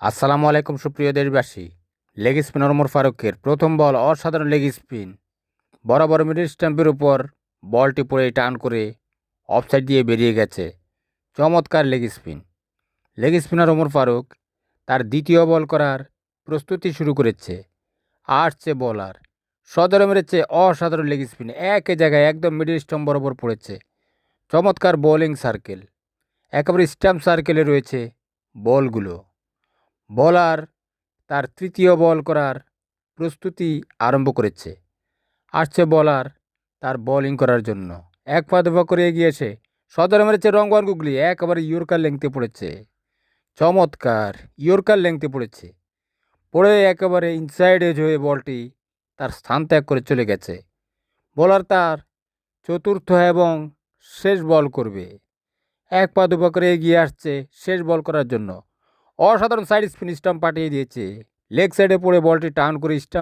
আসসালামু আলাইকুম সুপ্রিয় দেশবাসী। লেগ স্পিনার ওমর ফারুকের প্রথম বল অসাধারণ লেগ স্পিন, বরাবর মিডল স্ট্যাম্পের উপর বলটি পড়ে টার্ন করে অফসাইড দিয়ে বেরিয়ে গেছে। চমৎকার leg spin. Leg spinner Omar Faruk তার দ্বিতীয় বল করার প্রস্তুতি শুরু করেছে। আসছে বলার, সদরে মেরেছে অসাধারণ লেগ স্পিন, একই জায়গায় একদম মিডল স্ট্যাম্প বরাবর পড়েছে। চমৎকার বোলিং সার্কেল, একেবারে স্ট্যাম্প সার্কেলে রয়েছে বলগুলো। বলার তার তৃতীয় বল করার প্রস্তুতি আরম্ভ করেছে। আসছে বলার তার বোলিং করার জন্য, এক পা দুপা করে এগিয়েছে, সদরে মেরেছে রংবান গুগলি, একেবারে ইয়র্কার লেংথে পড়েছে। চমৎকার ইয়র্কার লেংথে পড়েছে, পড়ে একেবারে ইনসাইড এজ হয়ে বলটি তার স্থান ত্যাগ করে চলে গেছে। বোলার তার চতুর্থ এবং শেষ বল করবে, এক পা দুপা করে এগিয়ে আসছে শেষ বল করার জন্য। অসাধারণ সাইড স্পিন, স্টাম্প পাঠিয়ে দিয়েছে, লেগ সাইডে পড়ে বলটি টার্ন করে স্টাম্প